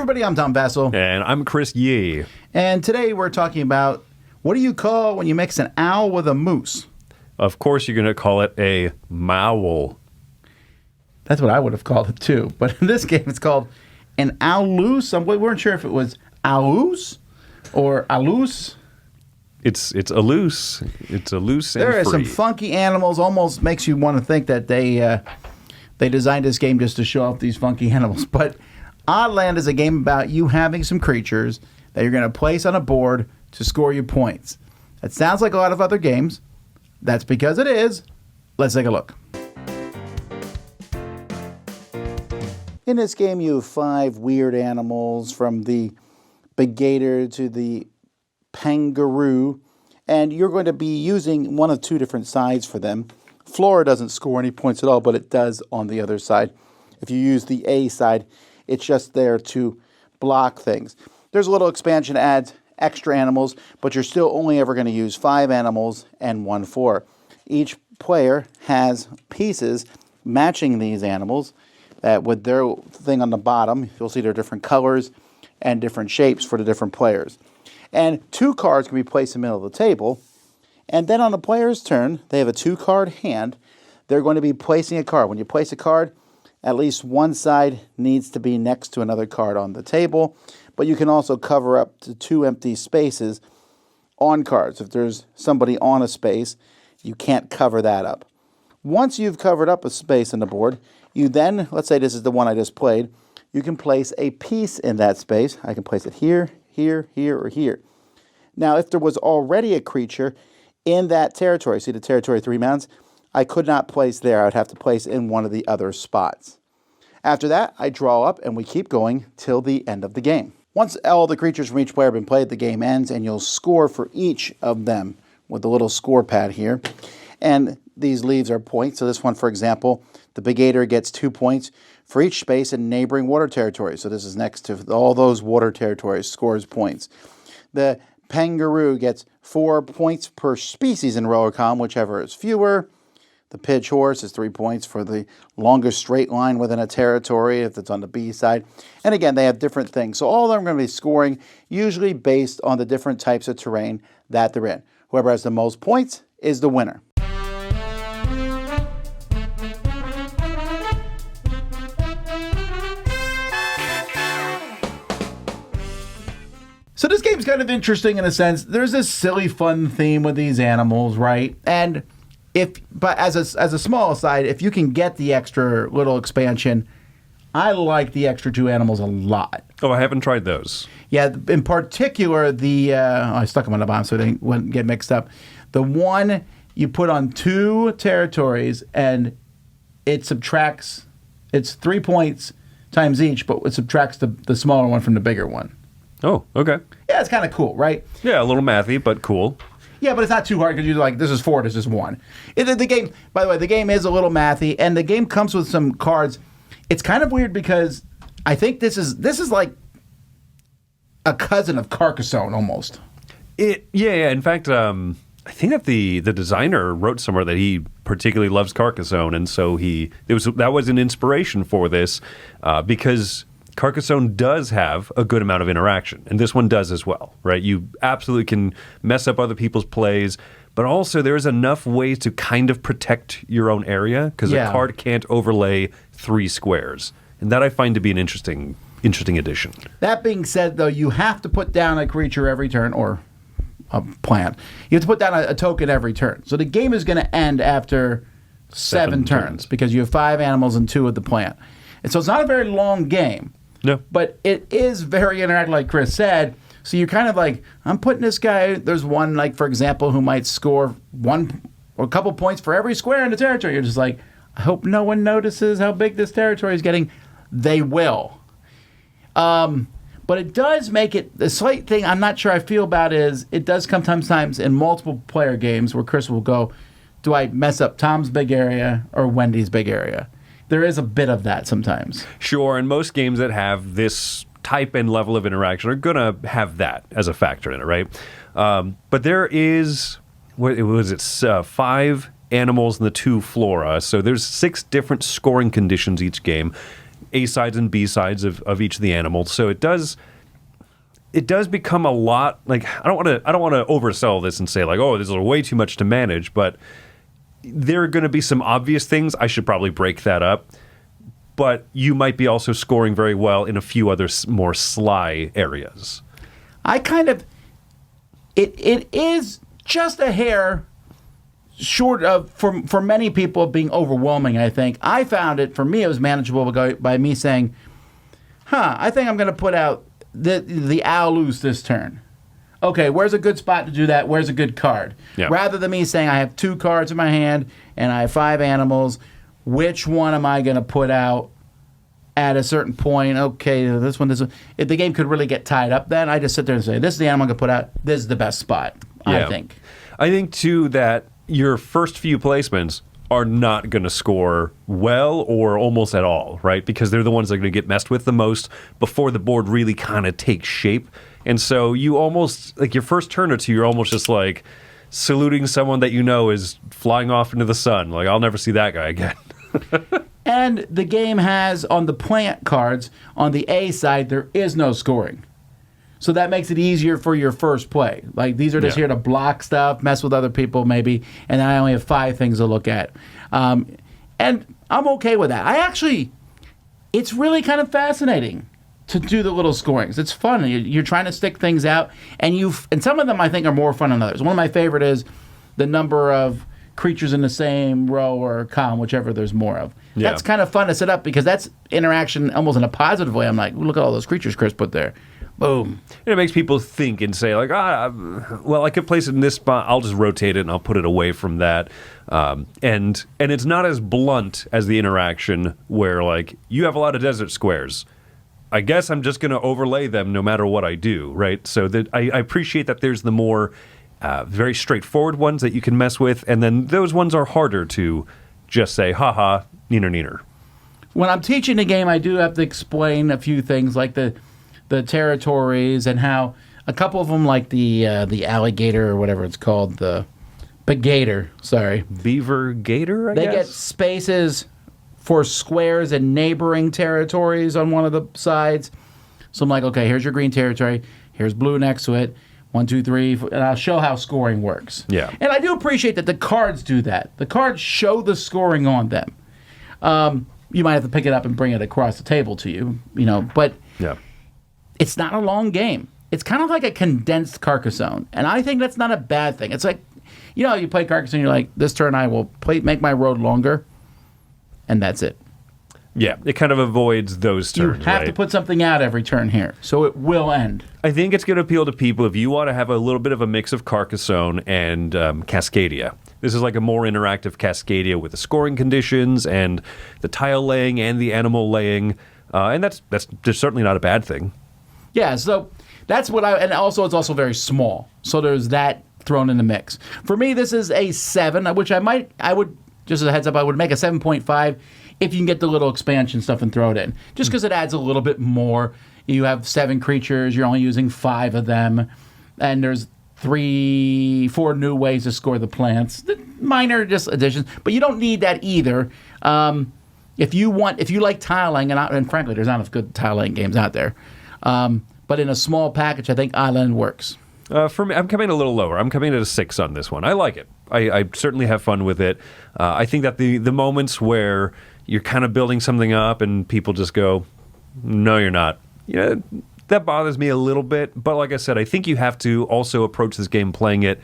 everybody, I'm Tom Vessel. And I'm Chris Yee. And today we're talking about what do you call when you mix an owl with a moose? Of course, you're going to call it a mowl. That's what I would have called it too. But in this game, it's called an owloose. We weren't sure if it was owloose or aloose. It's a loose. It's a loose and There are free. some funky animals. Almost makes you want to think that they designed this game just to show off these funky animals. But Oddland is a game about you having some creatures that you're going to place on a board to score you points. That sounds like a lot of other games. That's because it is. Let's take a look. In this game, you have 5 weird animals, from the gator to the kangaroo, and you're going to be using one of 2 different sides for them. Flora doesn't score any points at all, but it does on the other side. If you use the A side, it's just there to block things. There's a little expansion that adds extra animals, but you're still only ever going to use 5 animals and 1 floor. Each player has pieces matching these animals that with their thing on the bottom. You'll see they're different colors and different shapes for the different players. And 2 cards can be placed in the middle of the table. And then on the player's turn, they have a 2-card hand. They're going to be placing a card. When you place a card, at least one side needs to be next to another card on the table, but you can also cover up to 2 empty spaces on cards. If there's somebody on a space, you can't cover that up. Once you've covered up a space on the board, you then, let's say this is the one I just played, you can place a piece in that space. I can place it here, here, here, or here. Now, if there was already a creature in that territory, see the territory 3 mounds, I could not place there. I would have to place in one of the other spots. After that, I draw up and we keep going till the end of the game. Once all the creatures from each player have been played, the game ends and you'll score for each of them with the little score pad here. And these leaves are points. So this one, for example, the big gator gets 2 points for each space in neighboring water territories. So this is next to all those water territories, scores points. The kangaroo gets 4 points per species in row or column, whichever is fewer. The pitch horse is 3 points for the longest straight line within a territory if it's on the B side. And again, they have different things. So all of them are going to be scoring usually based on the different types of terrain that they're in. Whoever has the most points is the winner. So this game's kind of interesting in a sense. There's this silly fun theme with these animals, right? And but as a small aside, if you can get the extra little expansion, I like the extra 2 animals a lot. Oh, I haven't tried those. Yeah, in particular, I stuck them on the bottom so they wouldn't get mixed up. The one you put on 2 territories and it subtracts, it's 3 points times each, but it subtracts the smaller one from the bigger one. Oh, okay. Yeah, it's kind of cool, right? Yeah, a little mathy, but cool. Yeah, but it's not too hard because you're like, this is 4, this is 1. The game, by the way, the game is a little mathy, and the game comes with some cards. It's kind of weird because I think this is like a cousin of Carcassonne almost. Yeah. In fact, I think that the designer wrote somewhere that he particularly loves Carcassonne, and so that was an inspiration for this because Carcassonne does have a good amount of interaction, and this one does as well, right? You absolutely can mess up other people's plays, but also there's enough ways to kind of protect your own area because a card can't overlay 3 squares, and that I find to be an interesting addition. That being said, though, you have to put down a creature every turn, or a plant. You have to put down a token every turn. So the game is going to end after 7 turns because you have 5 animals and 2 of the plant. And so it's not a very long game. No. But it is very interactive, like Chris said. So you're kind of like, I'm putting this guy, there's one, like, for example, who might score 1 or a couple points for every square in the territory. You're just like, I hope no one notices how big this territory is getting. They will. But it does make it, the slight thing I'm not sure I feel about is, it does come sometimes in multiple player games where Chris will go, do I mess up Tom's big area or Wendy's big area? There is a bit of that sometimes. Sure, and most games that have this type and level of interaction are going to have that as a factor in it, right? But there is, what was it, 5 animals and the 2 flora, so there's 6 different scoring conditions each game. A sides and B sides of each of the animals. So it does become a lot. Like I don't want to oversell this and say like, oh, this is way too much to manage, but there are going to be some obvious things. I should probably break that up. But you might be also scoring very well in a few other more sly areas. It is just a hair short of, for many people, being overwhelming, I think. I found it, for me, it was manageable by me saying, I think I'm going to put out the owl loose this turn. Okay, where's a good spot to do that? Where's a good card? Yeah. Rather than me saying I have 2 cards in my hand and I have 5 animals, which one am I going to put out at a certain point? Okay, this one. If the game could really get tied up then, I just sit there and say, this is the animal I'm going to put out. This is the best spot, I think. I think, too, that your first few placements are not going to score well or almost at all, right? Because they're the ones that are going to get messed with the most before the board really kind of takes shape. And so you almost, like your first turn or two, you're almost just like saluting someone that you know is flying off into the sun. Like, I'll never see that guy again. And the game has, on the plant cards, on the A side, there is no scoring. So that makes it easier for your first play. Like, these are just here to block stuff, mess with other people maybe, and then I only have 5 things to look at. And I'm okay with that. It's really kind of fascinating to do the little scorings. It's fun. You're trying to stick things out, and some of them I think are more fun than others. One of my favorite is the number of creatures in the same row or column, whichever there's more of. Yeah. That's kind of fun to set up because that's interaction almost in a positive way. I'm like, look at all those creatures Chris put there. Boom. And it makes people think and say, like, well, I could place it in this spot. I'll just rotate it and I'll put it away from that. And it's not as blunt as the interaction where, like, you have a lot of desert squares. I guess I'm just going to overlay them no matter what I do, right? So that I appreciate that there's the more very straightforward ones that you can mess with, and then those ones are harder to just say, ha-ha, neener, neener. When I'm teaching the game, I do have to explain a few things, like the territories and how a couple of them, like the alligator or whatever it's called, the gator, sorry. Beaver gator, I guess? They get spaces for squares and neighboring territories on one of the sides. So I'm like, okay, here's your green territory. Here's blue next to it. 1, 2, 3, and I'll show how scoring works. Yeah. And I do appreciate that the cards do that. The cards show the scoring on them. You might have to pick it up and bring it across the table to you, but it's not a long game. It's kind of like a condensed Carcassonne, and I think that's not a bad thing. It's like, you play Carcassonne, you're like, this turn I will make my road longer, and that's it. Yeah, it kind of avoids those turns. You have to put something out every turn here, so it will end. I think it's going to appeal to people if you want to have a little bit of a mix of Carcassonne and Cascadia. This is like a more interactive Cascadia with the scoring conditions and the tile laying and the animal laying, and that's just certainly not a bad thing. Yeah, so that's what and also it's also very small, so there's that thrown in the mix. For me, this is a 7, which I would, just as a heads up, I would make a 7.5 if you can get the little expansion stuff and throw it in. Just because it adds a little bit more. You have 7 creatures, you're only using 5 of them, and there's 3, 4 new ways to score the plants. The minor just additions, but you don't need that either. If you like tiling, and frankly, there's not enough good tiling games out there. But in a small package, I think Oddland works. For me, I'm coming a little lower. I'm coming at a 6 on this one. I like it. I certainly have fun with it. I think that the moments where you're kind of building something up and people just go, no, you're not. That bothers me a little bit. But like I said, I think you have to also approach this game playing it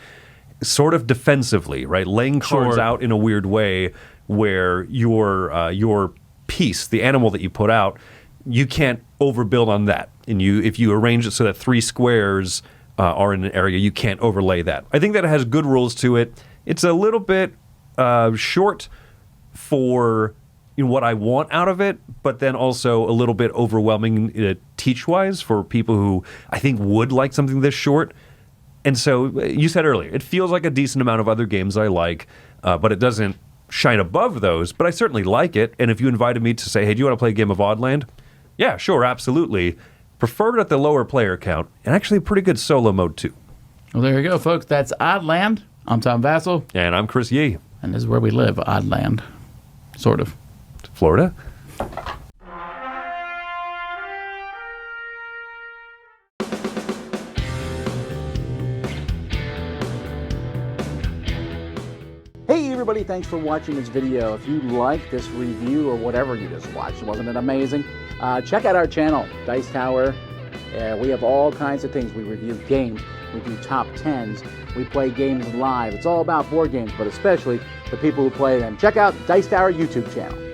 sort of defensively, right? Laying cards out in a weird way where your piece, the animal that you put out, you can't overbuild on that. And if you arrange it so that 3 squares are in an area, you can't overlay that. I think that it has good rules to it. It's a little bit short for what I want out of it, but then also a little bit overwhelming teach-wise for people who I think would like something this short. And so you said earlier, it feels like a decent amount of other games I like, but it doesn't shine above those. But I certainly like it. And if you invited me to say, hey, do you want to play a game of Oddland? Yeah, sure, absolutely. Preferred at the lower player count, and actually a pretty good solo mode too. Well, there you go, folks. That's Oddland. I'm Tom Vassell. And I'm Chris Yee. And this is where we live, Oddland. Sort of. Florida. everybody, thanks for watching this video. If you like this review or whatever you just watched, wasn't it amazing? Check out our channel, Dice Tower. We have all kinds of things. We review games, we do top 10s, we play games live. It's all about board games, but especially the people who play them. Check out Dice Tower YouTube channel.